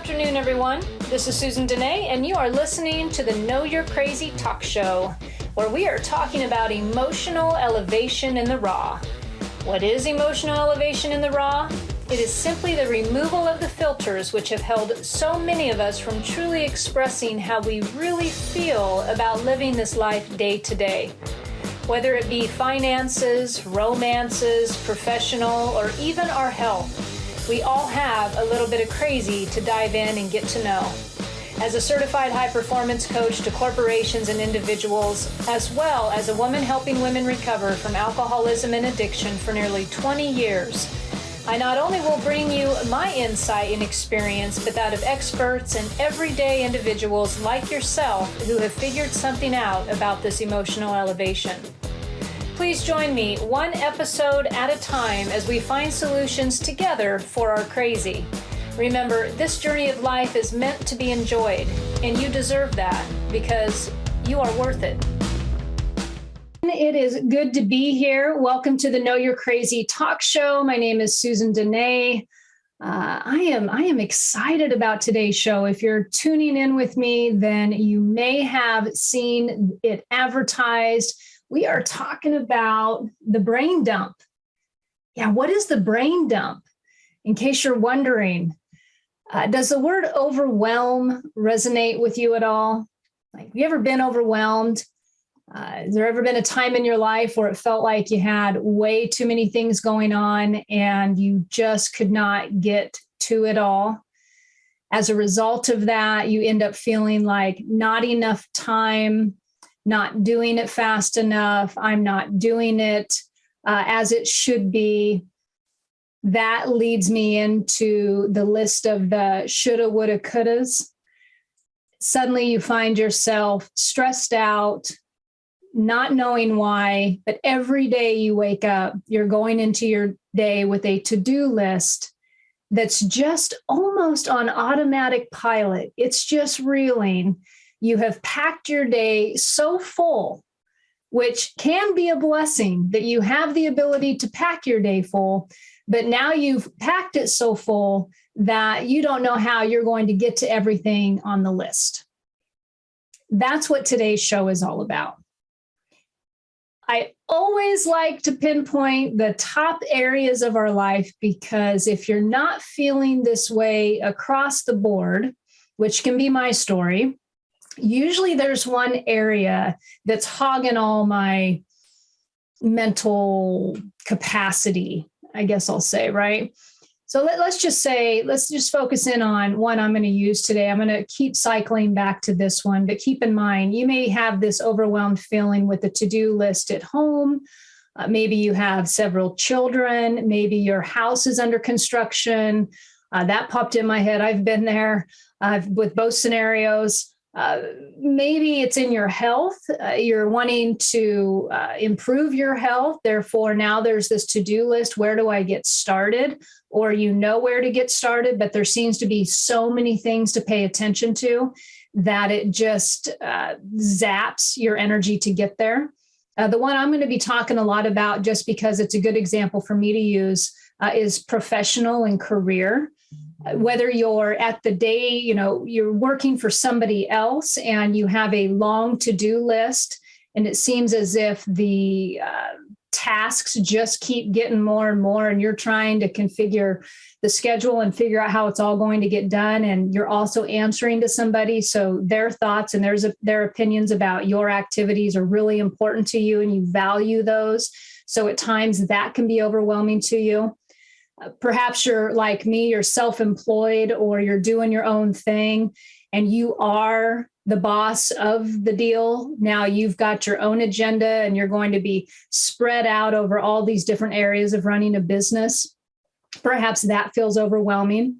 afternoon, everyone. This is Susan Denee, and you are listening to the Know You're Crazy talk show, where we are talking about emotional elevation in the raw. What is emotional elevation in the raw? It is simply the removal of the filters which have held so many of us from truly expressing how we really feel about living this life day to day. Whether it be finances, romances, professional, or even our health, we all have a little bit of crazy to dive in and get to know. As a certified high-performance coach to corporations and individuals, as well as a woman helping women recover from alcoholism and addiction for nearly 20 years, I not only will bring you my insight and experience, but that of experts and everyday individuals like yourself who have figured something out about this emotional elevation. Please join me one episode at a time as we find solutions together for our crazy. Remember, this journey of life is meant to be enjoyed, and you deserve that because you are worth it. It is good to be here. Welcome to the Know You're Crazy talk show. My name is Susan Denee. I am excited about today's show. If you're tuning in with me, then you may have seen it advertised. We are talking about the brain dump. Yeah, what is the brain dump? In case you're wondering, does the word overwhelm resonate with you at all? Like, have you ever been overwhelmed? Has there ever been a time in your life where it felt like you had way too many things going on and you just could not get to it all? As a result of that, you end up feeling like not enough time, not doing it fast enough. I'm not doing it as it should be. That leads me into the list of the shoulda, woulda, couldas. Suddenly you find yourself stressed out, not knowing why, but every day you wake up, you're going into your day with a to-do list that's just almost on automatic pilot. It's just reeling. You have packed your day so full, which can be a blessing that you have the ability to pack your day full, but now you've packed it so full that you don't know how you're going to get to everything on the list. That's what today's show is all about. I always like to pinpoint the top areas of our life because if you're not feeling this way across the board, which can be my story, usually there's one area that's hogging all my mental capacity, I guess I'll say, right? So let's just focus in on one I'm going to use today. I'm going to keep cycling back to this one, but keep in mind, you may have this overwhelmed feeling with the to-do list at home. Maybe you have several children. Maybe your house is under construction. That popped in my head. I've been there with both scenarios. Maybe it's in your health. You're wanting to improve your health. Therefore, now there's this to-do list. Where do I get started? Or you know where to get started, but there seems to be so many things to pay attention to that it just zaps your energy to get there. The one I'm going to be talking a lot about, just because it's a good example for me to use, is professional and career. Whether you're at the day, you're working for somebody else and you have a long to-do list, and it seems as if the tasks just keep getting more and more, and you're trying to configure the schedule and figure out how it's all going to get done. And you're also answering to somebody. So their thoughts and their opinions about your activities are really important to you and you value those. So at times that can be overwhelming to you. Perhaps you're like me, you're self-employed or you're doing your own thing and you are the boss of the deal. Now you've got your own agenda and you're going to be spread out over all these different areas of running a business. Perhaps that feels overwhelming.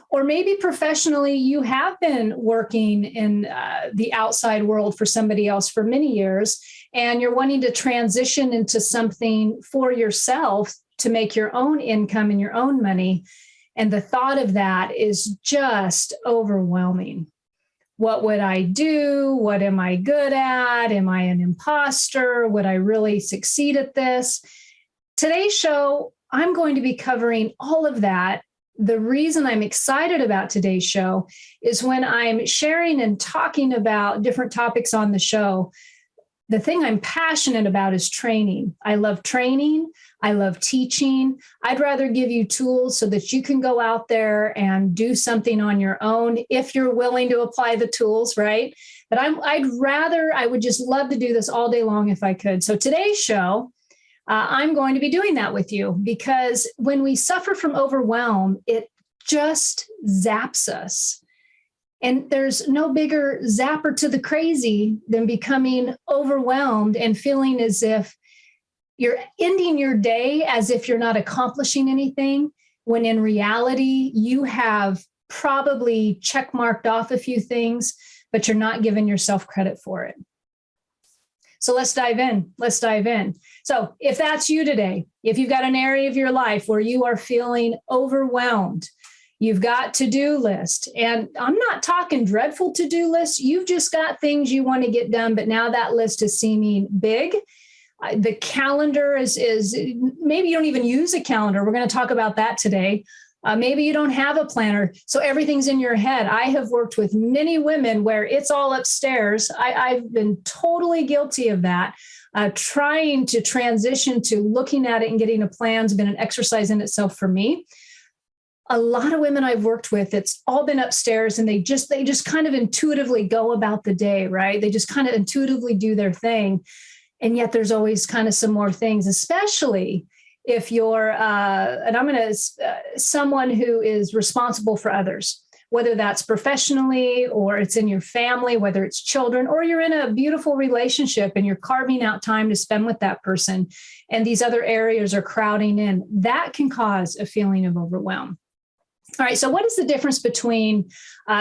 Or maybe professionally, you have been working in the outside world for somebody else for many years, and you're wanting to transition into something for yourself to make your own income and your own money. And the thought of that is just overwhelming. What would I do? What am I good at? Am I an imposter? Would I really succeed at this? Today's show, I'm going to be covering all of that the reason I'm excited about today's show is when I'm sharing and talking about different topics on the show, the thing I'm passionate about is training. I love training. I love teaching. I'd rather give you tools so that you can go out there and do something on your own if you're willing to apply the tools, right? But I would just love to do this all day long if I could. So today's show, I'm going to be doing that with you because when we suffer from overwhelm, it just zaps us. And there's no bigger zapper to the crazy than becoming overwhelmed and feeling as if you're ending your day as if you're not accomplishing anything, when in reality, you have probably checkmarked off a few things, but you're not giving yourself credit for it. So let's dive in. So if that's you today, if you've got an area of your life where you are feeling overwhelmed, you've got to-do list. And I'm not talking dreadful to-do lists. You've just got things you want to get done, but now that list is seeming big. The calendar is maybe you don't even use a calendar. We're going to talk about that today. Maybe you don't have a planner, so everything's in your head. I have worked with many women where it's all upstairs. I've been totally guilty of that. Trying to transition to looking at it and getting a plan has been an exercise in itself for me. A lot of women I've worked with, it's all been upstairs and they just kind of intuitively go about the day, right? They just kind of intuitively do their thing. And yet there's always kind of some more things, especially if you're, someone who is responsible for others, whether that's professionally or it's in your family, whether it's children, or you're in a beautiful relationship and you're carving out time to spend with that person. And these other areas are crowding in. That can cause a feeling of overwhelm. All right, so what is the difference between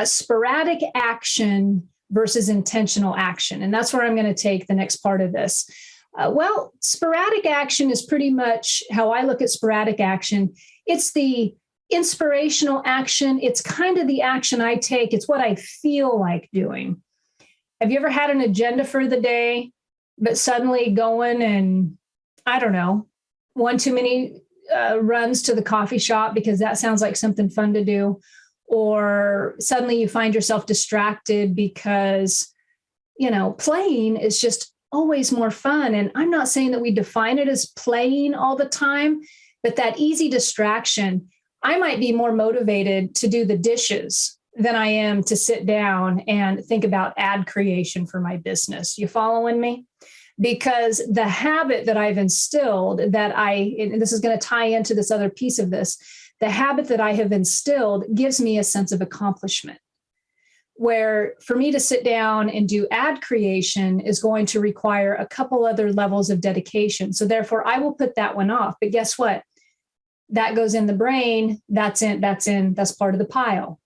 sporadic action versus intentional action? And that's where I'm going to take the next part of this. Well, sporadic action is pretty much how I look at sporadic action. It's the inspirational action. It's kind of the action I take. It's what I feel like doing. Have you ever had an agenda for the day, but suddenly going and, I don't know, one too many runs to the coffee shop because that sounds like something fun to do? Or suddenly you find yourself distracted because, playing is just always more fun. And I'm not saying that we define it as playing all the time, but that easy distraction, I might be more motivated to do the dishes than I am to sit down and think about ad creation for my business. You following me? Because the habit that I've instilled and this is going to tie into this other piece of this, the habit that I have instilled gives me a sense of accomplishment. Where for me to sit down and do ad creation is going to require a couple other levels of dedication. So therefore, I will put that one off. But guess what? That goes in the brain. That's part of the pile.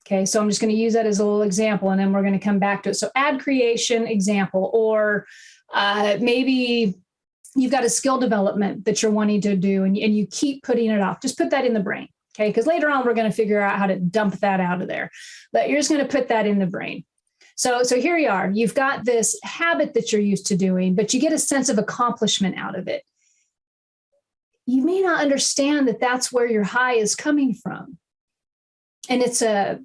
Okay, so I'm just going to use that as a little example, and then we're going to come back to it. So ad creation example, or maybe you've got a skill development that you're wanting to do and you keep putting it off. Just put that in the brain. Okay, because later on, we're going to figure out how to dump that out of there. But you're just going to put that in the brain. So here you are. You've got this habit that you're used to doing, but you get a sense of accomplishment out of it. You may not understand that that's where your high is coming from. And it's a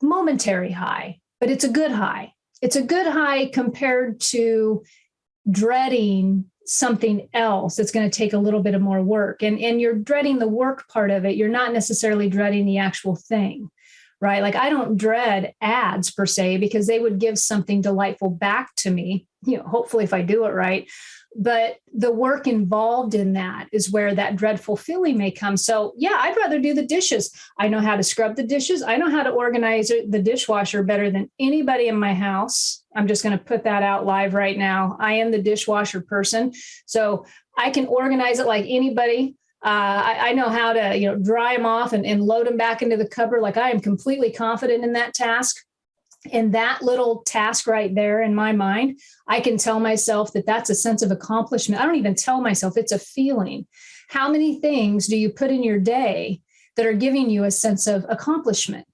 momentary high, but it's a good high. It's a good high compared to dreading something else that's going to take a little bit of more work. And you're dreading the work part of it. You're not necessarily dreading the actual thing, right? Like I don't dread ads per se, because they would give something delightful back to me, hopefully if I do it right. But the work involved in that is where that dreadful feeling may come. So yeah, I'd rather do the dishes. I know how to scrub the dishes. I know how to organize the dishwasher better than anybody in my house. I'm just going to put that out live right now. I am the dishwasher person. So I can organize it like anybody. I know how to, dry them off and load them back into the cupboard. Like I am completely confident in that task. And that little task right there in my mind, I can tell myself that that's a sense of accomplishment. I don't even tell myself, it's a feeling. How many things do you put in your day that are giving you a sense of accomplishment?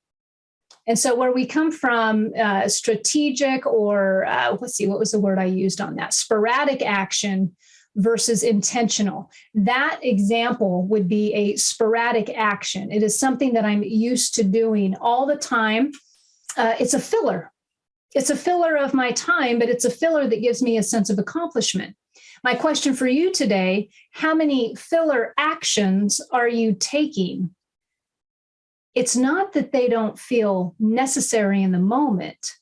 And so where we come from, strategic or what was the word I used on that? Sporadic action versus intentional. That example would be a sporadic action. It is something that I'm used to doing all the time. It's a filler. It's a filler of my time, but it's a filler that gives me a sense of accomplishment. My question for you today, how many filler actions are you taking? It's not that they don't feel necessary in the moment.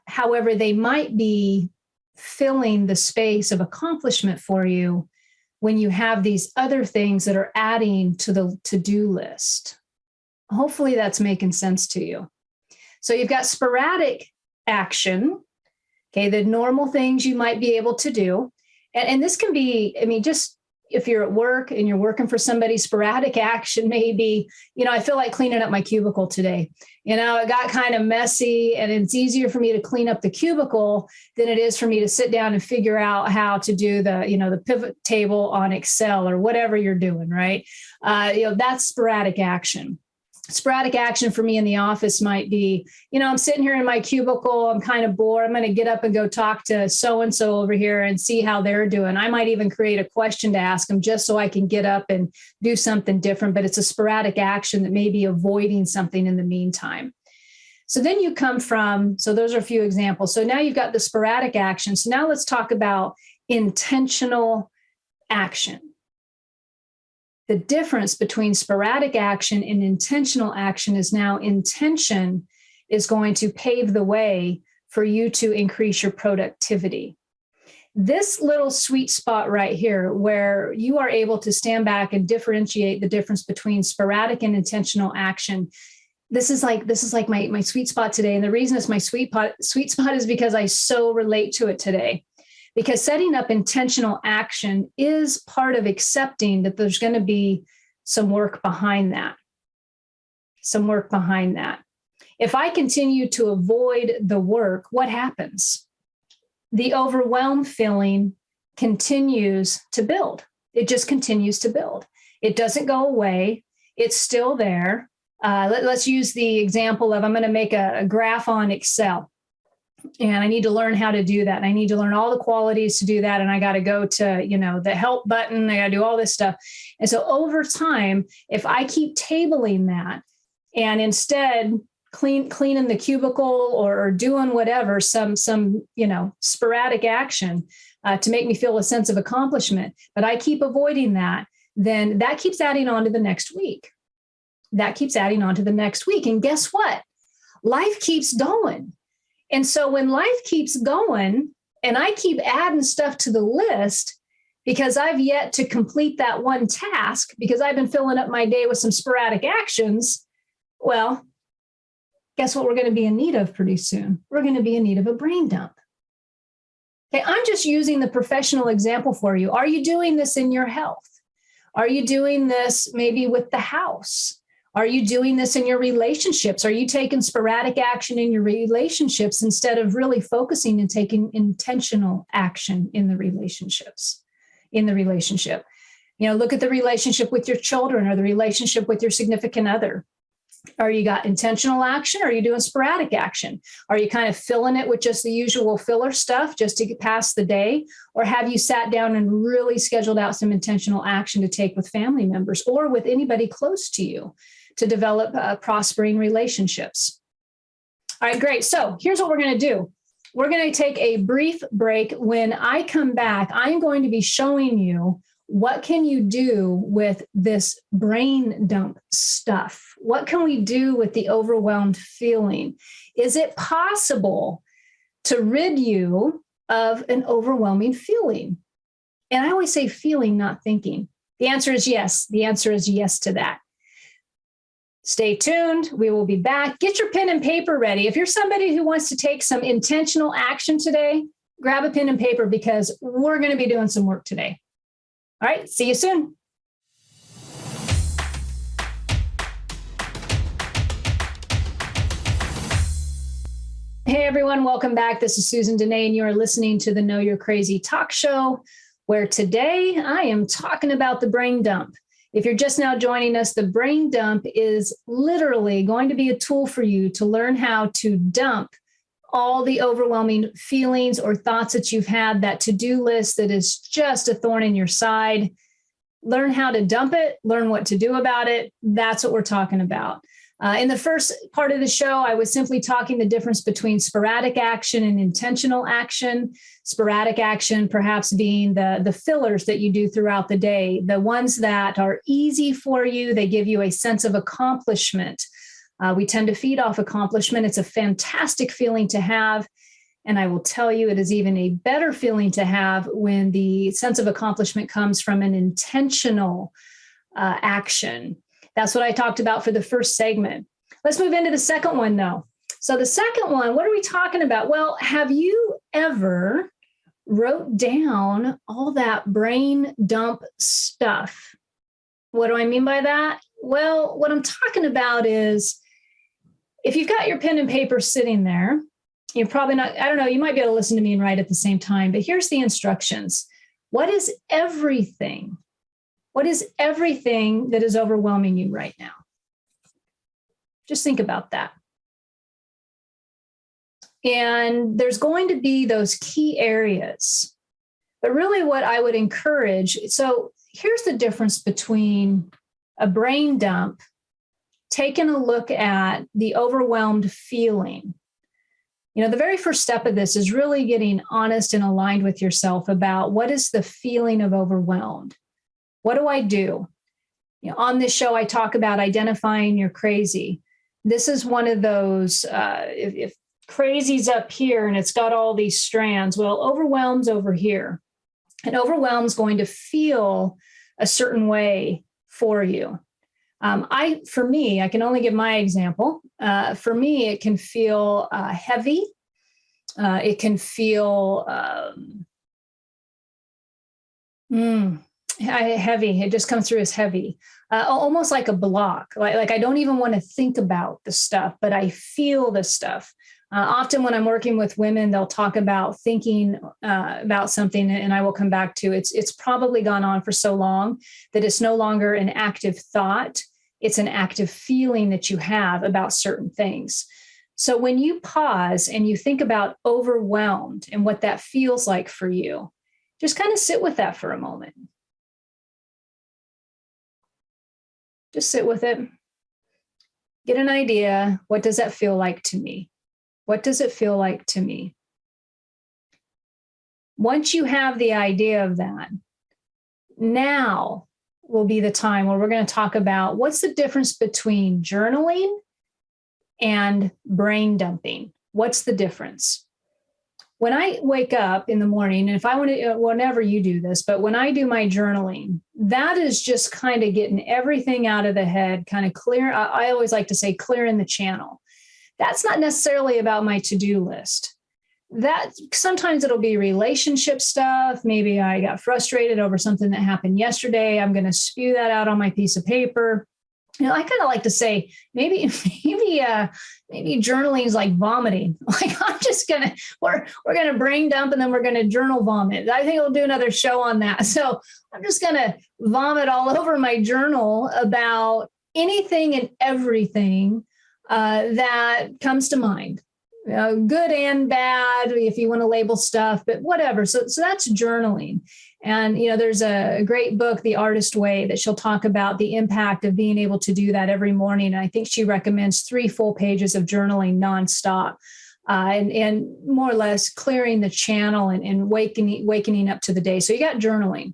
However, they might be filling the space of accomplishment for you when you have these other things that are adding to the to-do list. Hopefully that's making sense to you. So you've got sporadic action, okay, the normal things you might be able to do. And this can be, I mean, just if you're at work and you're working for somebody, sporadic action maybe, I feel like cleaning up my cubicle today. It got kind of messy, and it's easier for me to clean up the cubicle than it is for me to sit down and figure out how to do the pivot table on Excel or whatever you're doing, right? That's sporadic action. Sporadic action for me in the office might be, I'm sitting here in my cubicle, I'm kind of bored. I'm going to get up and go talk to so-and-so over here and see how they're doing. I might even create a question to ask them just so I can get up and do something different, but it's a sporadic action that may be avoiding something in the meantime. So then you come from, so those are a few examples. So now you've got the sporadic action. So now let's talk about intentional action. The difference between sporadic action and intentional action is now intention is going to pave the way for you to increase your productivity. This little sweet spot right here, where you are able to stand back and differentiate the difference between sporadic and intentional action. This is like my sweet spot today. And the reason it's my sweet spot is because I so relate to it today. Because setting up intentional action is part of accepting that there's going to be some work behind that. If I continue to avoid the work, what happens? The overwhelm feeling continues to build. It just continues to build. It doesn't go away. It's still there. Let's use the example of I'm going to make a graph on Excel. And I need to learn how to do that. And I need to learn all the qualities to do that. And I got to go to, the help button. I got to do all this stuff. And so over time, if I keep tabling that and instead cleaning the cubicle or doing whatever, some sporadic action to make me feel a sense of accomplishment, but I keep avoiding that, then that keeps adding on to the next week. And guess what? Life keeps going. And so when life keeps going and I keep adding stuff to the list because I've yet to complete that one task because I've been filling up my day with some sporadic actions, well, guess what we're going to be in need of pretty soon? We're going to be in need of a brain dump. Okay, I'm just using the professional example for you. Are you doing this in your health? Are you doing this maybe with the house? Are you doing this in your relationships? Are you taking sporadic action in your relationships instead of really focusing and taking intentional action in the relationships? Look at the relationship with your children or the relationship with your significant other. Are you got intentional action? Or are you doing sporadic action? Are you kind of filling it with just the usual filler stuff just to get past the day? Or have you sat down and really scheduled out some intentional action to take with family members or with anybody close to you to develop prospering relationships? All right, great. So here's what we're going to do. We're going to take a brief break. When I come back, I'm going to be showing you what can you do with this brain dump stuff? What can we do with the overwhelmed feeling? Is it possible to rid you of an overwhelming feeling? And I always say feeling, not thinking. The answer is yes. The answer is yes to that. Stay tuned. We will be back. Get your pen and paper ready. If you're somebody who wants to take some intentional action today, grab a pen and paper because we're going to be doing some work today. All right, see you soon. Hey, everyone. Welcome back. This is Susan Denee, and you are listening to the Know You're Crazy talk show, where today I am talking about the brain dump. If you're just now joining us, the brain dump is literally going to be a tool for you to learn how to dump all the overwhelming feelings or thoughts that you've had, that to-do list that is just a thorn in your side. Learn how to dump it, learn what to do about it. That's what we're talking about. In the first part of the show, I was simply talking the difference between sporadic action and intentional action. Sporadic action perhaps being the fillers that you do throughout the day, the ones that are easy for you. They give you a sense of accomplishment. We tend to feed off accomplishment. It's a fantastic feeling to have. And I will tell you, it is even a better feeling to have when the sense of accomplishment comes from an intentional action. That's what I talked about for the first segment. Let's move into the second one, though. So the second one, what are we talking about? Well, have you ever wrote down all that brain dump stuff? What do I mean by that? Well, what I'm talking about is if you've got your pen and paper sitting there, you're probably not, I don't know, you might be able to listen to me and write at the same time, but here's the instructions. What is everything? What is everything that is overwhelming you right now? Just think about that. And there's going to be those key areas. But really what I would encourage, so here's the difference between a brain dump, taking a look at the overwhelmed feeling. You know, the very first step of this is really getting honest and aligned with yourself about what is the feeling of overwhelmed. What do I do? You know, on this show, I talk about identifying your crazy. This is one of those, if crazy's up here and it's got all these strands, well, overwhelm's over here. And overwhelm's going to feel a certain way for you. For me, I can only give my example. For me, it can feel heavy. It can feel heavy. It just comes through as heavy, almost like a block. Like I don't even want to think about the stuff, but I feel the stuff. Often when I'm working with women, they'll talk about thinking about something, and I will come back to it's probably gone on for so long that it's no longer an active thought. It's an active feeling that you have about certain things. So when you pause and you think about overwhelmed and what that feels like for you, just kind of sit with that for a moment. Just sit with it. Get an idea. What does that feel like to me? What does it feel like to me? Once you have the idea of that, now will be the time where we're going to talk about what's the difference between journaling and brain dumping. What's the difference? When I wake up in the morning, and if I want to, whenever you do this, but when I do my journaling, that is just kind of getting everything out of the head, kind of clear. I always like to say clearing the channel. That's not necessarily about my to-do list. That sometimes it'll be relationship stuff. Maybe I got frustrated over something that happened yesterday. I'm going to spew that out on my piece of paper. You know, I kind of like to say maybe journaling is like vomiting. Like we're gonna brain dump and then we're gonna journal vomit. I think we'll do another show on that. So I'm just gonna vomit all over my journal about anything and everything that comes to mind. Good and bad, if you want to label stuff, but whatever. So that's journaling. And, there's a great book, The Artist Way, that she'll talk about the impact of being able to do that every morning. And I think she recommends 3 full pages of journaling nonstop, and more or less clearing the channel and wakening up to the day. So you got journaling.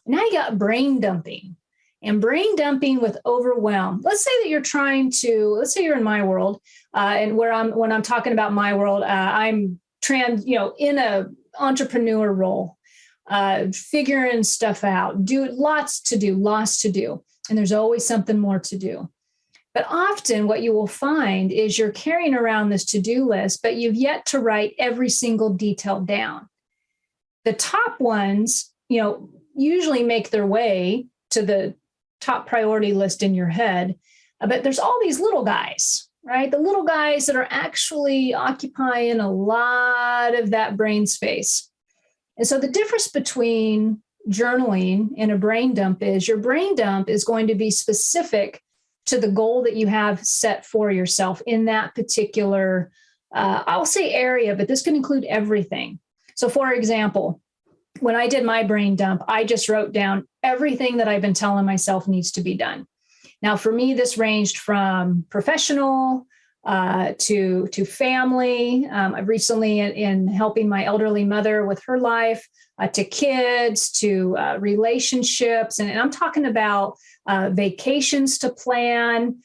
Now you got brain dumping. And brain dumping with overwhelm. Let's say that let's say you're in my world, and when I'm talking about my world, I'm in a entrepreneur role, figuring stuff out, lots to do. And there's always something more to do. But often what you will find is you're carrying around this to-do list, but you've yet to write every single detail down. The top ones, usually make their way to the top priority list in your head, but there's all these little guys, right? The little guys that are actually occupying a lot of that brain space. And so the difference between journaling and a brain dump is your brain dump is going to be specific to the goal that you have set for yourself in that particular I'll say area, but this can include everything. So for example, when I did my brain dump, I just wrote down everything that I've been telling myself needs to be done. Now, for me, this ranged from professional to family. I've recently in helping my elderly mother with her life, to kids, to relationships. And I'm talking about vacations to plan,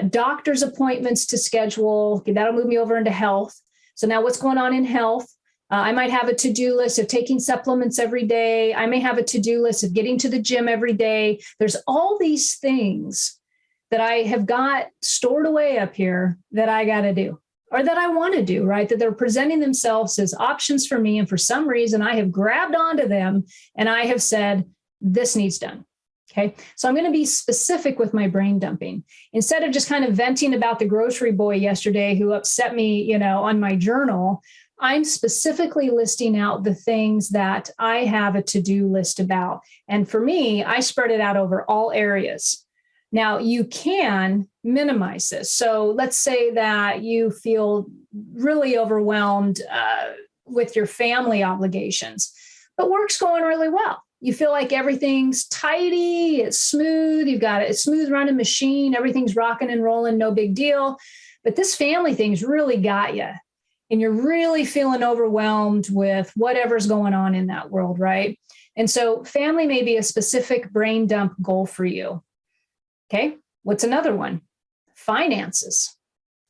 doctor's appointments to schedule. Okay, that'll move me over into health. So now what's going on in health? I might have a to-do list of taking supplements every day. I may have a to-do list of getting to the gym every day. There's all these things that I have got stored away up here that I got to do, or that I want to do, right? That they're presenting themselves as options for me. And for some reason, I have grabbed onto them and I have said, this needs done. Okay. So I'm going to be specific with my brain dumping. Instead of just kind of venting about the grocery boy yesterday who upset me, on my journal, I'm specifically listing out the things that I have a to-do list about. And for me, I spread it out over all areas. Now, you can minimize this. So let's say that you feel really overwhelmed with your family obligations, but work's going really well. You feel like everything's tidy, it's smooth, you've got a smooth running machine, everything's rocking and rolling, no big deal. But this family thing's really got you. And you're really feeling overwhelmed with whatever's going on in that world, right? And so family may be a specific brain dump goal for you. Okay, what's another one? Finances.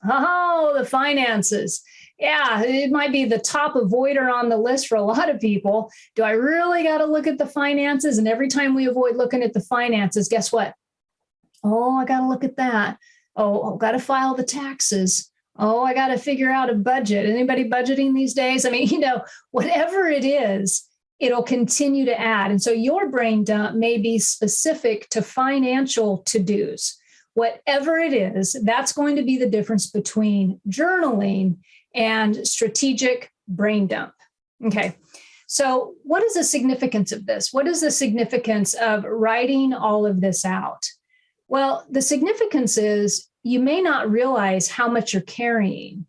Oh, the finances. Yeah, it might be the top avoider on the list for a lot of people. Do I really got to look at the finances? And every time we avoid looking at the finances, guess what? Oh, I got to look at that. Oh, got to file the taxes. Oh, I got to figure out a budget. Anybody budgeting these days? I mean, whatever it is, it'll continue to add. And so your brain dump may be specific to financial to-dos. Whatever it is, that's going to be the difference between journaling and strategic brain dump. Okay. So what is the significance of this? What is the significance of writing all of this out? Well, the significance is you may not realize how much you're carrying.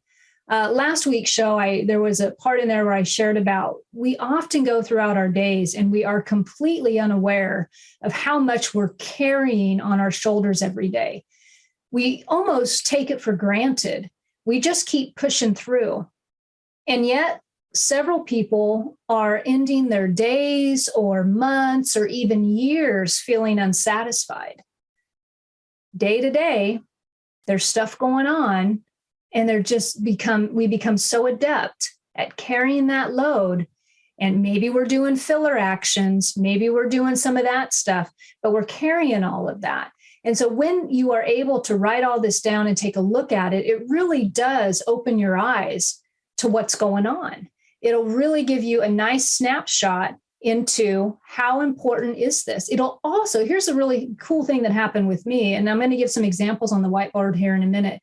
Last week's show, there was a part in there where I shared about we often go throughout our days and we are completely unaware of how much we're carrying on our shoulders every day. We almost take it for granted. We just keep pushing through. And yet, several people are ending their days or months or even years feeling unsatisfied. Day to day, there's stuff going on, and we become so adept at carrying that load. And maybe we're doing filler actions, maybe we're doing some of that stuff, but we're carrying all of that. And so when you are able to write all this down and take a look at it, it really does open your eyes to what's going on. It'll really give you a nice snapshot into how important is this. It'll also, here's a really cool thing that happened with me, and I'm going to give some examples on the whiteboard here in a minute.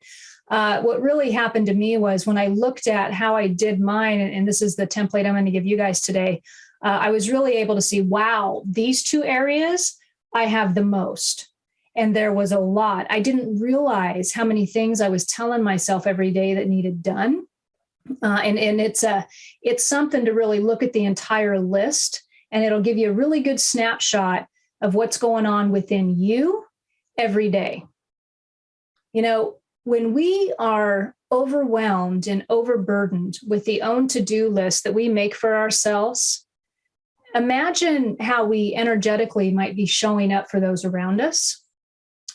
What really happened to me was when I looked at how I did mine, and this is the template I'm going to give you guys today, I was really able to see, wow, these two areas I have the most. And there was a lot. I didn't realize how many things I was telling myself every day that needed done. And it's something to really look at the entire list, and it'll give you a really good snapshot of what's going on within you every day. When we are overwhelmed and overburdened with the own to-do list that we make for ourselves, imagine how we energetically might be showing up for those around us.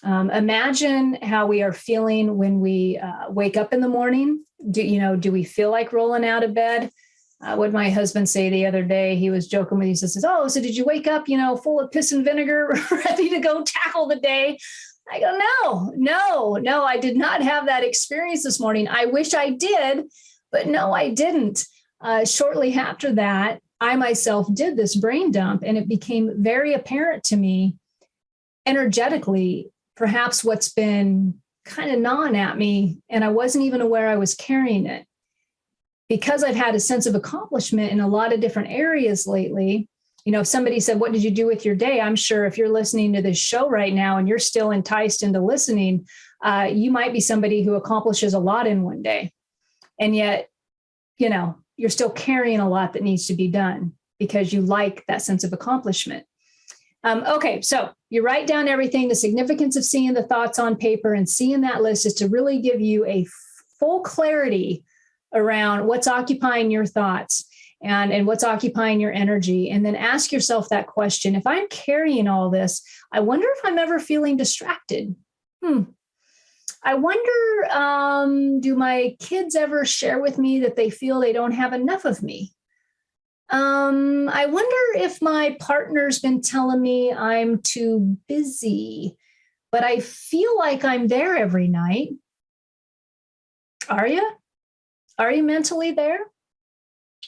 Imagine how we are feeling when we wake up in the morning. Do we feel like rolling out of bed? What did my husband say the other day? He was joking with me. He says, "Oh, so did you wake up, full of piss and vinegar, ready to go tackle the day?" I go, no, I did not have that experience this morning. I wish I did, but no, I didn't. Shortly after that, I myself did this brain dump, and it became very apparent to me energetically, perhaps what's been kind of gnawing at me, and I wasn't even aware I was carrying it. Because I've had a sense of accomplishment in a lot of different areas lately, if somebody said, "What did you do with your day?" I'm sure if you're listening to this show right now and you're still enticed into listening, you might be somebody who accomplishes a lot in one day. And yet, you're still carrying a lot that needs to be done because you like that sense of accomplishment. Okay, so you write down everything. The significance of seeing the thoughts on paper and seeing that list is to really give you a full clarity around what's occupying your thoughts and what's occupying your energy. And then ask yourself that question. If I'm carrying all this, I wonder if I'm ever feeling distracted. I wonder, do my kids ever share with me that they feel they don't have enough of me? I wonder if my partner's been telling me I'm too busy, but I feel like I'm there every night. Are you? Are you mentally there?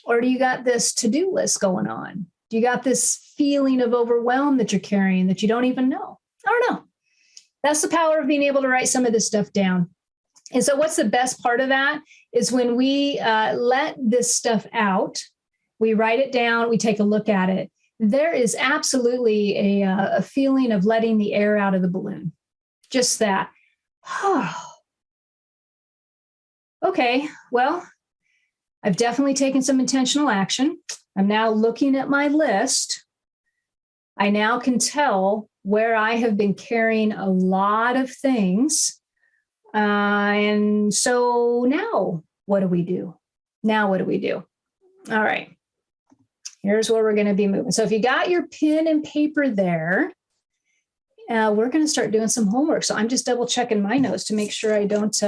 Or do you got this to-do list going on? Do you got this feeling of overwhelm that you're carrying that you don't even know? I don't know. That's the power of being able to write some of this stuff down. And so what's the best part of that is when we let this stuff out, we write it down, we take a look at it. There is absolutely a feeling of letting the air out of the balloon. Just that. Okay, well, I've definitely taken some intentional action. I'm now looking at my list. I now can tell where I have been carrying a lot of things. And so now what do we do? All right. Here's where we're going to be moving. So if you got your pen and paper there, we're going to start doing some homework. So I'm just double checking my notes to make sure I don't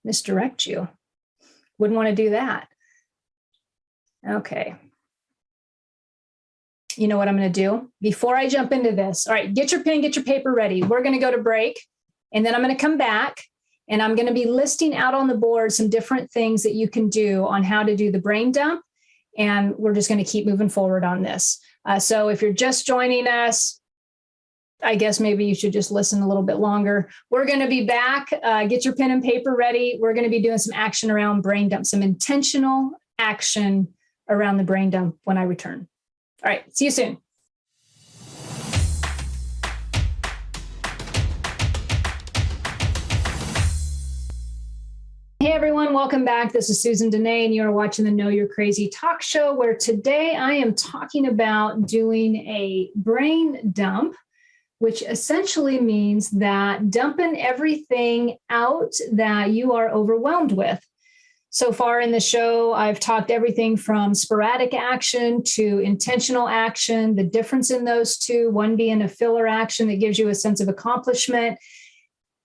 misdirect you. Wouldn't want to do that. Okay. You know what I'm going to do? Before I jump into this, all right, get your pen, get your paper ready. We're going to go to break, and then I'm going to come back, and I'm going to be listing out on the board some different things that you can do on how to do the brain dump. And we're just going to keep moving forward on this. So if you're just joining us, I guess maybe you should just listen a little bit longer. We're going to be back. Get your pen and paper ready. We're going to be doing some action around brain dump, some intentional action around the brain dump when I return. All right. See you soon. Hey everyone, welcome back. This is Susan Denee, and you are watching the Know You're Crazy talk show, where today I am talking about doing a brain dump, which essentially means that dumping everything out that you are overwhelmed with. So far in the show, I've talked everything from sporadic action to intentional action, the difference in those two, one being a filler action that gives you a sense of accomplishment,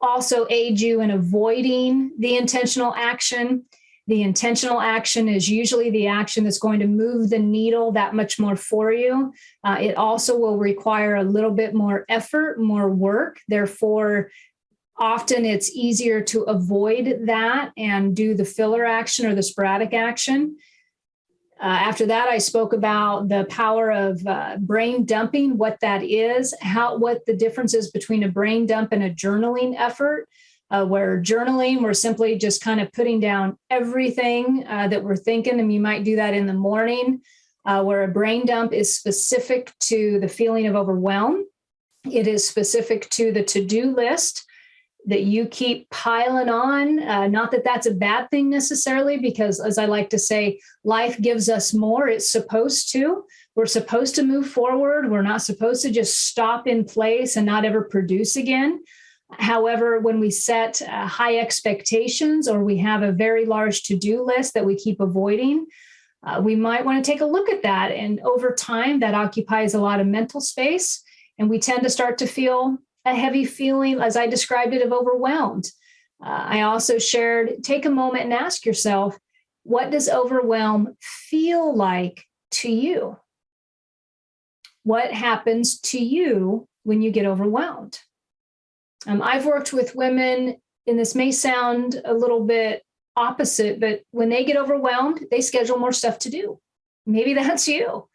also aid you in avoiding the intentional action. The intentional action is usually the action that's going to move the needle that much more for you. It also will require a little bit more effort, more work. Therefore, often it's easier to avoid that and do the filler action or the sporadic action. After that, I spoke about the power of brain dumping, what that is, what the difference is between a brain dump and a journaling effort, where journaling, we're simply just kind of putting down everything that we're thinking, and you might do that in the morning, where a brain dump is specific to the feeling of overwhelm. It is specific to the to-do list that you keep piling on. Not that that's a bad thing necessarily, because as I like to say, life gives us more. It's supposed to. We're supposed to move forward. We're not supposed to just stop in place and not ever produce again. However, when we set high expectations, or we have a very large to-do list that we keep avoiding, we might want to take a look at that. And over time, that occupies a lot of mental space. And we tend to start to feel a heavy feeling, as I described it, of overwhelmed. I also shared, take a moment and ask yourself, what does overwhelm feel like to you? What happens to you when you get overwhelmed? I've worked with women, and this may sound a little bit opposite, but when they get overwhelmed, they schedule more stuff to do. Maybe that's you.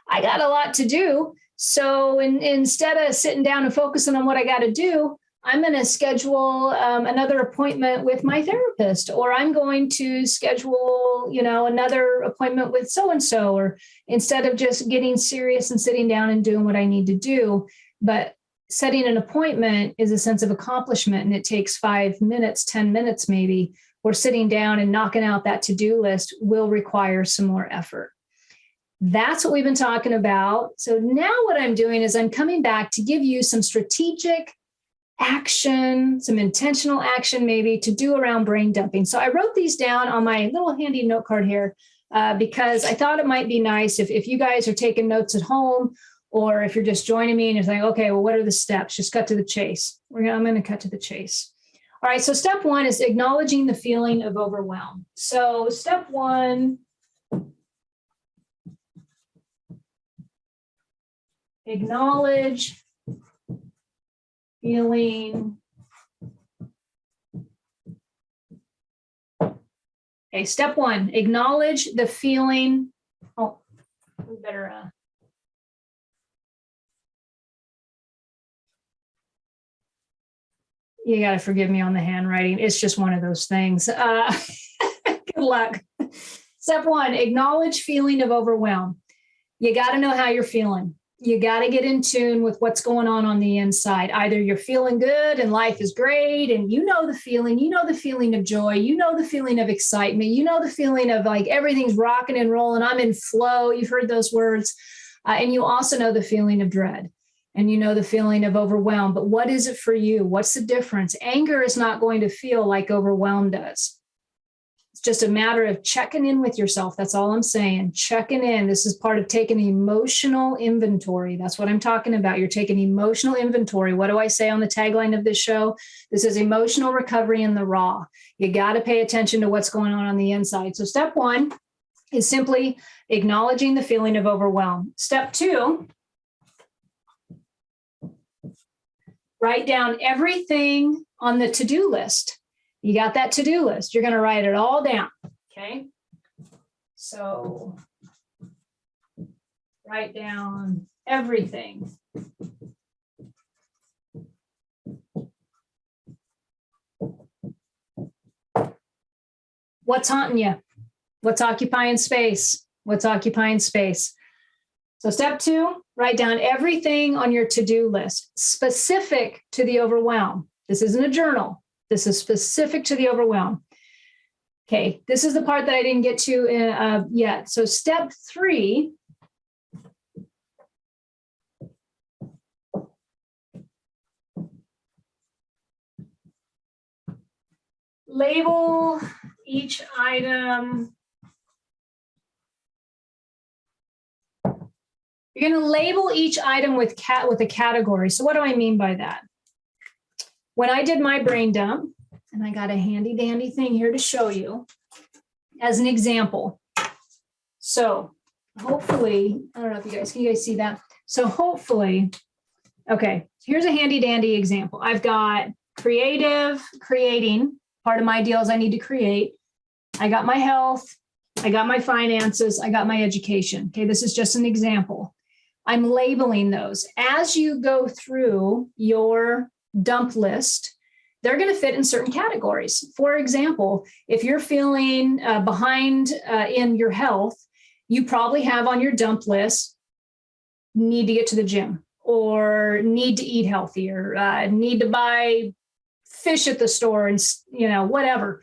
I got a lot to do. So instead of sitting down and focusing on what I got to do, I'm going to schedule another appointment with my therapist, or I'm going to schedule, another appointment with so-and-so, or instead of just getting serious and sitting down and doing what I need to do. But setting an appointment is a sense of accomplishment, and it takes 5 minutes, 10 minutes maybe, or sitting down and knocking out that to-do list will require some more effort. That's what we've been talking about. So now what I'm doing is I'm coming back to give you some strategic action, some intentional action maybe to do around brain dumping. So I wrote these down on my little handy note card here because I thought it might be nice if you guys are taking notes at home, or if you're just joining me and you're saying, okay, well, what are the steps? Just cut to the chase. I'm going to cut to the chase. All right, so step one is acknowledging the feeling of overwhelm. So step one, acknowledge feeling. Okay, step one, acknowledge the feeling. Oh, we better. You got to forgive me on the handwriting. It's just one of those things. Good luck. Step one, acknowledge feeling of overwhelm. You got to know how you're feeling. You got to get in tune with what's going on the inside. Either you're feeling good and life is great and you know the feeling of joy, you know the feeling of excitement, you know the feeling of like everything's rocking and rolling, I'm in flow. You've heard those words. And you also know the feeling of dread and you know the feeling of overwhelm. But what is it for you? What's the difference? Anger is not going to feel like overwhelm does. It's just a matter of checking in with yourself. That's all I'm saying. Checking in. This is part of taking emotional inventory. That's what I'm talking about. You're taking emotional inventory. What do I say on the tagline of this show? This is emotional recovery in the raw. You got to pay attention to what's going on the inside. So step one is simply acknowledging the feeling of overwhelm. Step two, write down everything on the to-do list. You got that to-do list. You're going to write it all down. Okay. So write down everything. What's haunting you? What's occupying space? What's occupying space? So step two, write down everything on your to-do list, specific to the overwhelm. This isn't a journal. This is specific to the overwhelm. Okay, this is the part that I didn't get to yet. So step three, label each item. You're going to label each item with a category. So what do I mean by that? When I did my brain dump, and I got a handy dandy thing here to show you as an example. So hopefully, I don't know if can you guys see that? So hopefully, okay, here's a handy dandy example. I've got creating. Part of my deal is I need to create. I got my health. I got my finances. I got my education. Okay, this is just an example. I'm labeling those. As you go through your dump list, they're going to fit in certain categories. For example, if you're feeling behind in your health, you probably have on your dump list, need to get to the gym or need to eat healthier, need to buy fish at the store and, whatever.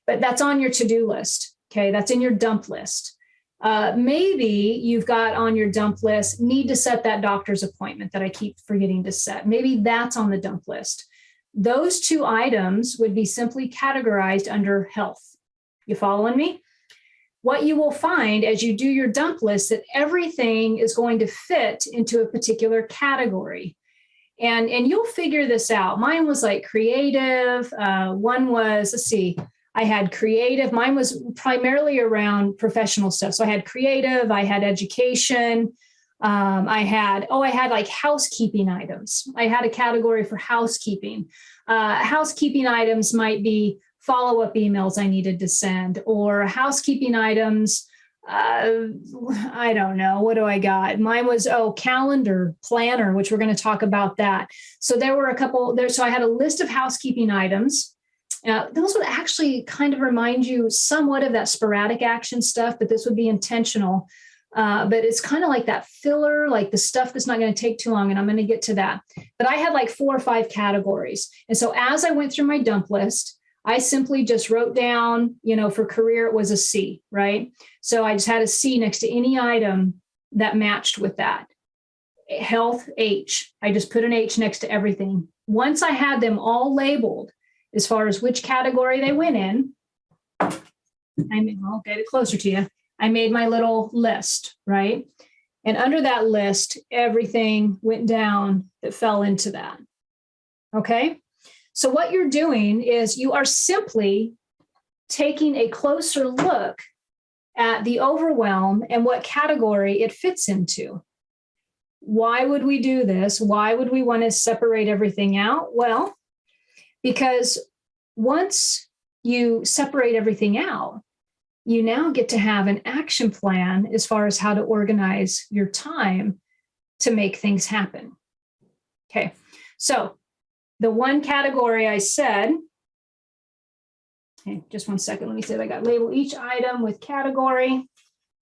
But that's on your to-do list. Okay, that's in your dump list. Maybe you've got on your dump list, need to set that doctor's appointment that I keep forgetting to set. Maybe that's on the dump list. Those two items would be simply categorized under health. You following me? What you will find as you do your dump list, that everything is going to fit into a particular category. And you'll figure this out. Mine was like creative. One was, I had creative. Mine was primarily around professional stuff. So I had creative, I had education. I had like housekeeping items. I had a category for housekeeping. Housekeeping items might be follow-up emails I needed to send, or housekeeping items. I don't know. What do I got? Mine was, calendar, planner, which we're going to talk about that. So there were a couple there. So I had a list of housekeeping items. Those would actually kind of remind you somewhat of that sporadic action stuff, but this would be intentional. But it's kind of like that filler, like the stuff that's not going to take too long. And I'm going to get to that. But I had like 4 or 5 categories. And so as I went through my dump list, I simply just wrote down, for career, it was a C, right? So I just had a C next to any item that matched with that. Health, H. I just put an H next to everything. Once I had them all labeled as far as which category they went in, I'll get it closer to you. I made my little list, right? And under that list, everything went down that fell into that. Okay? So what you're doing is you are simply taking a closer look at the overwhelm and what category it fits into. Why would we do this? Why would we want to separate everything out? Well, because once you separate everything out, you now get to have an action plan as far as how to organize your time to make things happen. Okay, so the one category I said, okay, just one second, let me see if I got label each item with category.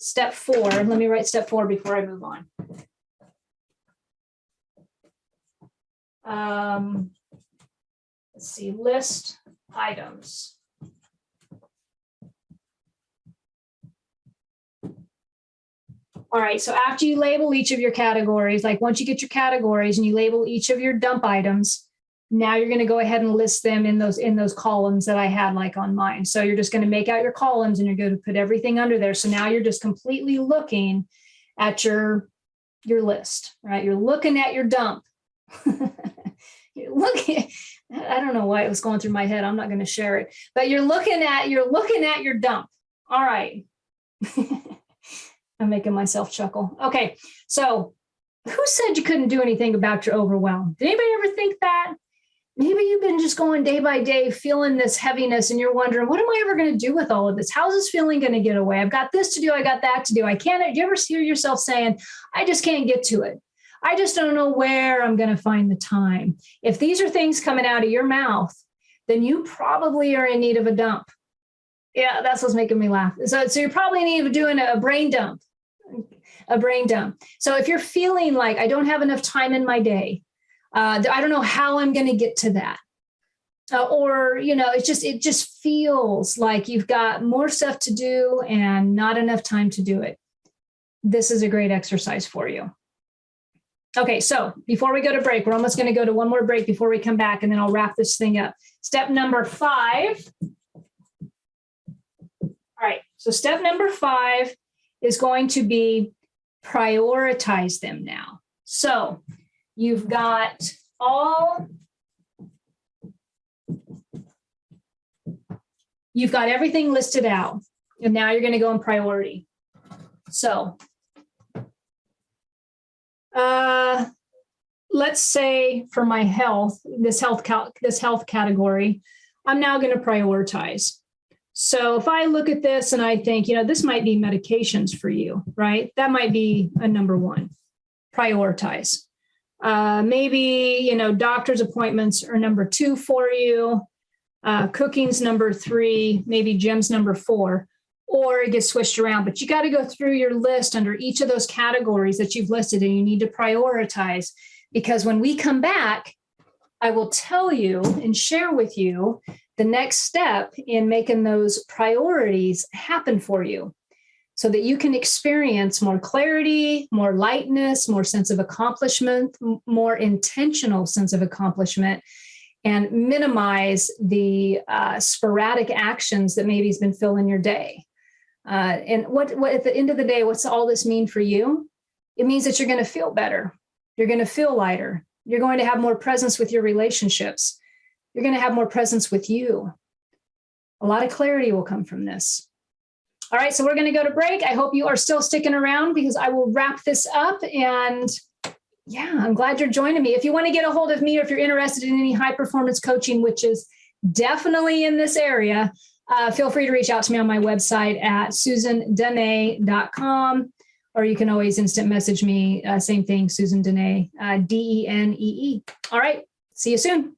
Step 4, let me write step 4 before I move on. Let's see, list items. All right, so after you label each of your categories, like once you get your categories and you label each of your dump items, now you're going to go ahead and list them in those columns that I had like on mine. So you're just going to make out your columns and you're going to put everything under there. So now you're just completely looking at your list, right? You're looking at your dump. You're looking, I don't know why it was going through my head. I'm not going to share it, but you're looking at your dump. All right. I'm making myself chuckle. Okay. So who said you couldn't do anything about your overwhelm? Did anybody ever think that? Maybe you've been just going day by day, feeling this heaviness, and you're wondering, what am I ever going to do with all of this? How's this feeling going to get away? I've got this to do. I got that to do. I can't. Do you ever hear yourself saying, I just can't get to it? I just don't know where I'm going to find the time. If these are things coming out of your mouth, then you probably are in need of a dump. Yeah, that's what's making me laugh. So you're probably in need of doing a brain dump. A brain dump. So if you're feeling like I don't have enough time in my day, I don't know how I'm going to get to that. Or, it just feels like you've got more stuff to do and not enough time to do it. This is a great exercise for you. Okay, so before we go to break, we're almost going to go to one more break before we come back, and then I'll wrap this thing up. Step number 5. All right, so step number 5 is going to be prioritize them now. So you've got everything listed out, and now you're going to go in priority. So let's say for my health, this health category, I'm now going to prioritize. So if I look at this and I think, this might be medications for you, right? That might be a number 1. Prioritize. Maybe, doctor's appointments are number 2 for you. Cooking's number 3, maybe gym's number 4, or it gets switched around. But you got to go through your list under each of those categories that you've listed, and you need to prioritize, because when we come back, I will tell you and share with you the next step in making those priorities happen for you so that you can experience more clarity, more lightness, more sense of accomplishment, more intentional sense of accomplishment, and minimize the sporadic actions that maybe has been filling your day. And what at the end of the day, what's all this mean for you? It means that you're going to feel better. You're going to feel lighter. You're going to have more presence with your relationships. You're going to have more presence with you. A lot of clarity will come from this. All right, so we're going to go to break. I hope you are still sticking around because I will wrap this up. And yeah, I'm glad you're joining me. If you want to get a hold of me, or if you're interested in any high performance coaching, which is definitely in this area, feel free to reach out to me on my website at susandenee.com, or you can always instant message me. Same thing, Susan Denee, Denee. All right, see you soon.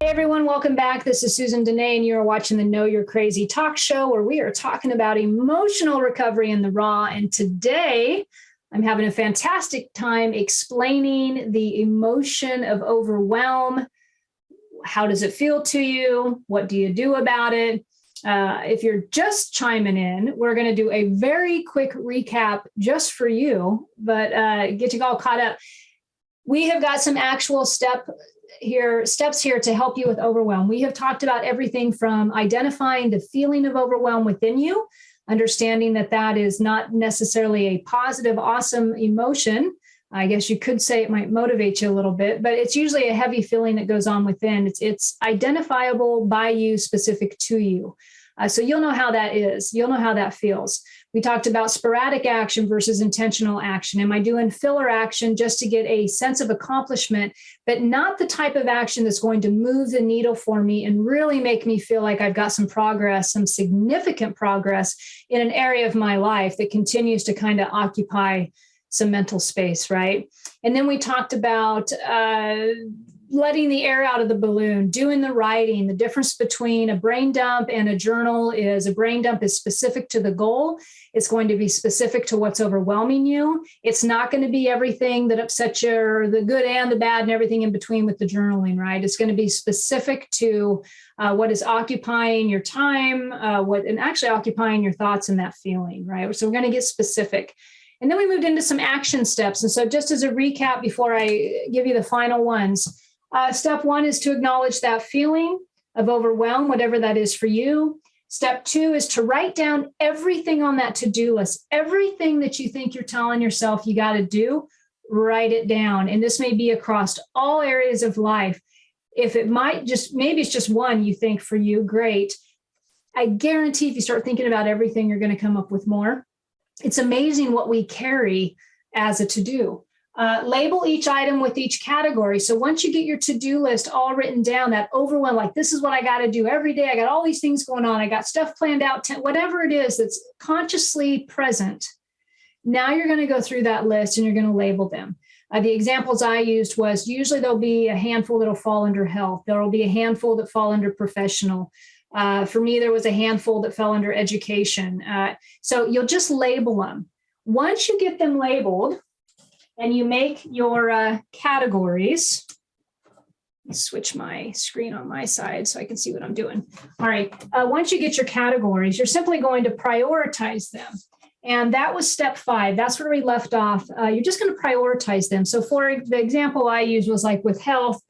Hey everyone, welcome back. This is Susan Denee, and you are watching the Know You're Crazy talk show, where we are talking about emotional recovery in the raw. And today I'm having a fantastic time explaining the emotion of overwhelm. How does it feel to you? What do you do about it? If you're just chiming in, we're going to do a very quick recap just for you, but get you all caught up. We have got some actual steps here to help you with overwhelm. We have talked about everything from identifying the feeling of overwhelm within you, understanding that that is not necessarily a positive, awesome emotion. I guess you could say it might motivate you a little bit, but it's usually a heavy feeling that goes on within. It's identifiable by you, specific to you. So you'll know how that is. You'll know how that feels. We talked about sporadic action versus intentional action. Am I doing filler action just to get a sense of accomplishment, but not the type of action that's going to move the needle for me and really make me feel like I've got some progress, some significant progress in an area of my life that continues to kind of occupy some mental space, right? And then we talked about letting the air out of the balloon, doing the writing. The difference between a brain dump and a journal is a brain dump is specific to the goal. It's going to be specific to what's overwhelming you. It's not going to be everything that upsets you, or the good and the bad and everything in between with the journaling, right? It's going to be specific to what is occupying your time, and actually occupying your thoughts and that feeling, right? So we're going to get specific. And then we moved into some action steps. And so just as a recap before I give you the final ones, step one is to acknowledge that feeling of overwhelm, whatever that is for you. Step two is to write down everything on that to-do list, everything that you think you're telling yourself you got to do, write it down. And this may be across all areas of life. If it might just, maybe it's just one you think for you, great. I guarantee if you start thinking about everything, you're going to come up with more. It's amazing what we carry as a to-do. Label each item with each category. So once you get your to-do list all written down, that overwhelm, like this is what I got to do every day. I got all these things going on. I got stuff planned out, whatever it is that's consciously present. Now you're going to go through that list and you're going to label them. The examples I used was usually there'll be a handful that'll fall under health. There will be a handful that fall under professional. For me, there was a handful that fell under education. So you'll just label them. Once you get them labeled and you make your categories, let me switch my screen on my side so I can see what I'm doing. All right. Once you get your categories, you're simply going to prioritize them. And that was step 5. That's where we left off. You're just going to prioritize them. So for the example I used was like with health,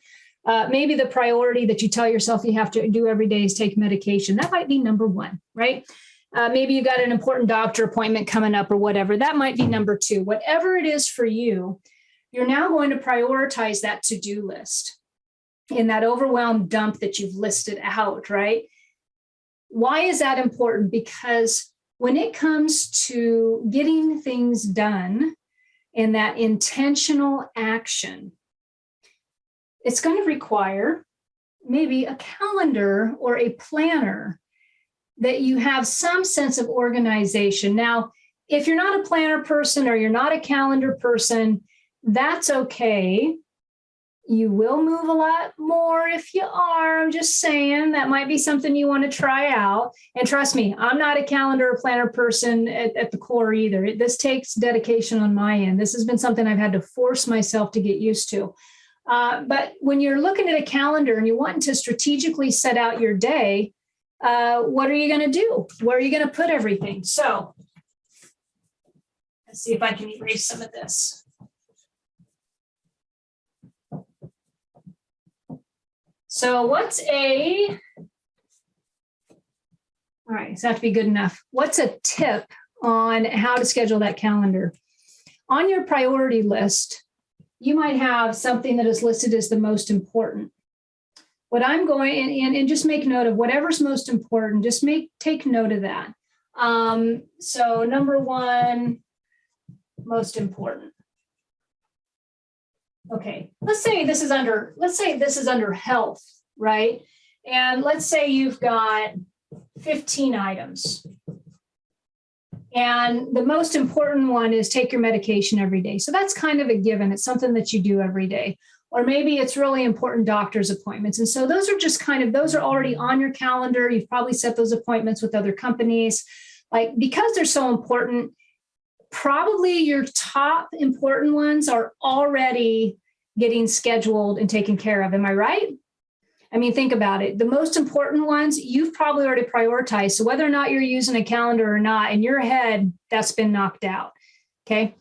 maybe the priority that you tell yourself you have to do every day is take medication. That might be number 1, right? Maybe you got an important doctor appointment coming up or whatever. That might be number 2. Whatever it is for you, you're now going to prioritize that to-do list in that overwhelmed dump that you've listed out, right? Why is that important? Because when it comes to getting things done in that intentional action, it's going to require maybe a calendar or a planner that you have some sense of organization. Now, if you're not a planner person or you're not a calendar person, that's okay. You will move a lot more if you are. I'm just saying that might be something you want to try out. And trust me, I'm not a calendar or planner person at the core either. This takes dedication on my end. This has been something I've had to force myself to get used to. But when you're looking at a calendar and you're wanting to strategically set out your day, what are you going to do? Where are you going to put everything? So let's see if I can erase some of this. So all right, so that to be good enough. What's a tip on how to schedule that calendar? On your priority list, you might have something that is listed as the most important. What I'm going, and just make note of whatever's most important, just take note of that. So number 1, most important. Okay, let's say this is under health, right? And let's say you've got 15 items. And the most important one is take your medication every day. So that's kind of a given. It's something that you do every day. Or maybe it's really important doctor's appointments. And so those are already on your calendar. You've probably set those appointments with other companies. Because they're so important, probably your top important ones are already getting scheduled and taken care of. Am I right? I mean, think about it. The most important ones you've probably already prioritized. So whether or not you're using a calendar or not, in your head, that's been knocked out. Okay.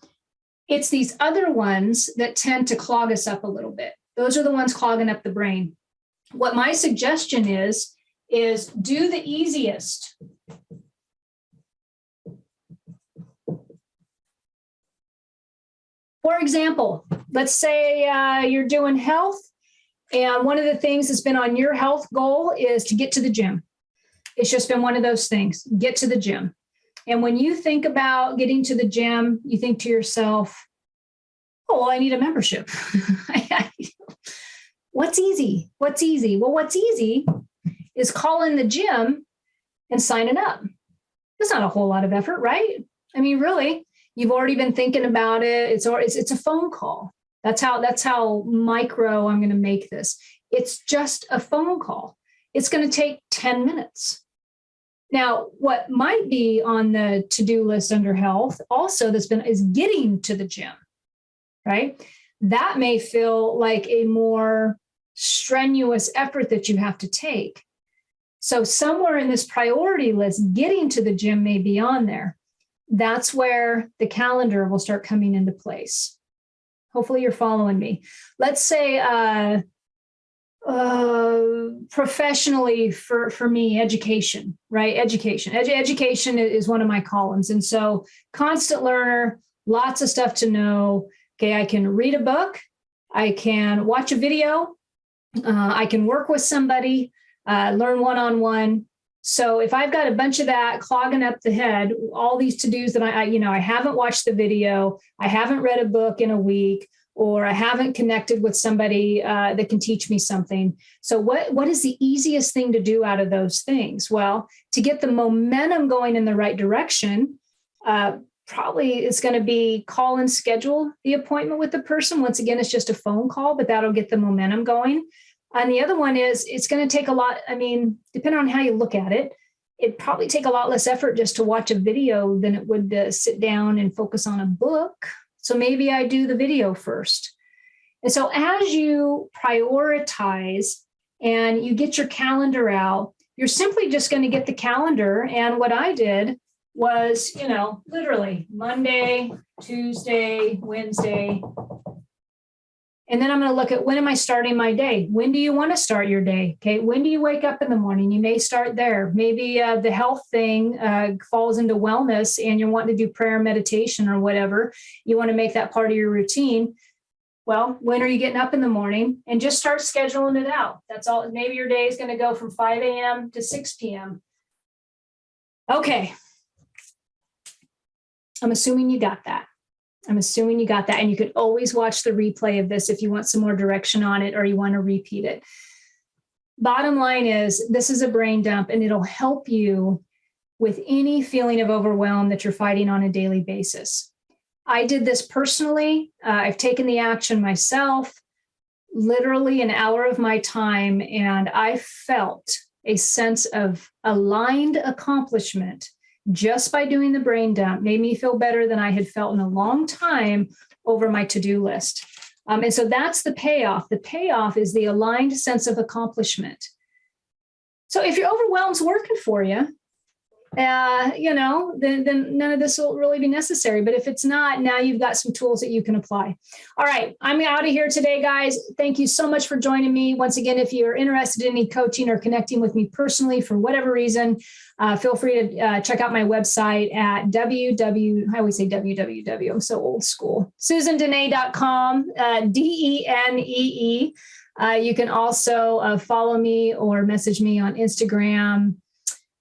It's these other ones that tend to clog us up a little bit. Those are the ones clogging up the brain. What my suggestion is do the easiest. For example, let's say you're doing health, and one of the things that's been on your health goal is to get to the gym. It's just been one of those things, get to the gym. And when you think about getting to the gym, you think to yourself, oh, well, I need a membership. What's easy? What's easy? Well, what's easy is calling the gym and signing up. It's not a whole lot of effort, right? I mean, really, you've already been thinking about it. It's a phone call. That's how micro I'm going to make this. It's just a phone call. It's going to take 10 minutes. Now, what might be on the to-do list under health also is getting to the gym, right? That may feel like a more strenuous effort that you have to take. So somewhere in this priority list, getting to the gym may be on there. That's where the calendar will start coming into place. Hopefully you're following me. Let's say professionally for me, education, right? Education is one of my columns. And so constant learner, lots of stuff to know. Okay, I can read a book. I can watch a video. I can work with somebody, learn one-on-one. So if I've got a bunch of that clogging up the head, all these to-dos that I haven't watched the video, I haven't read a book in a week, or I haven't connected with somebody that can teach me something. So what is the easiest thing to do out of those things? Well, to get the momentum going in the right direction, probably it's going to be call and schedule the appointment with the person. Once again, it's just a phone call, but that'll get the momentum going. And the other one is it's going to take a lot. I mean, depending on how you look at it, it'd probably take a lot less effort just to watch a video than it would to sit down and focus on a book. So maybe I do the video first. And so as you prioritize and you get your calendar out, you're simply just going to get the calendar. And what I did was, literally Monday, Tuesday, Wednesday. And then I'm going to look at when am I starting my day? When do you want to start your day? Okay. When do you wake up in the morning? You may start there. Maybe the health thing falls into wellness and you're wanting to do prayer and meditation or whatever. You want to make that part of your routine. Well, when are you getting up in the morning? And just start scheduling it out. That's all. Maybe your day is going to go from 5 a.m. to 6 p.m. Okay. I'm assuming you got that. And you can always watch the replay of this if you want some more direction on it or you want to repeat it. Bottom line is this is a brain dump and it'll help you with any feeling of overwhelm that you're fighting on a daily basis. I did this personally. I've taken the action myself, literally an hour of my time, and I felt a sense of aligned accomplishment just by doing the brain dump. Made me feel better than I had felt in a long time over my to-do list. And so that's the payoff. The payoff is the aligned sense of accomplishment. So if your overwhelm's working for you, then none of this will really be necessary. But if it's not, now you've got some tools that you can apply. All right, I'm out of here today, guys. Thank you so much for joining me. Once again, if you're interested in any coaching or connecting with me personally for whatever reason, feel free to check out my website at I always say www. I'm so old school. SusanDenee.com, DENEE. You can also follow me or message me on Instagram.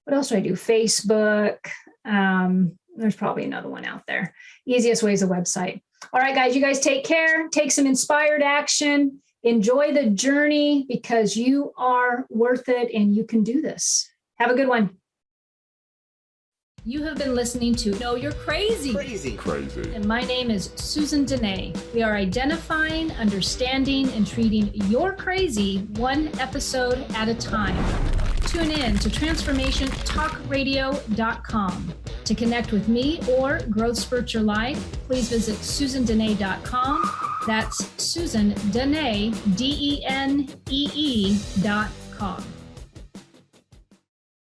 What else do I do? Facebook. There's probably another one out there. Easiest way is a website. All right, guys, you guys take care. Take some inspired action. Enjoy the journey because you are worth it and you can do this. Have a good one. You have been listening to Know You're Crazy. Crazy. And my name is Susan Denee. We are identifying, understanding, and treating your crazy one episode at a time. Tune in to transformationtalkradio.com To connect with me or Growth Spurt Your Life, please visit SusanDenee.com. That's Susan Denee, DENEE.com.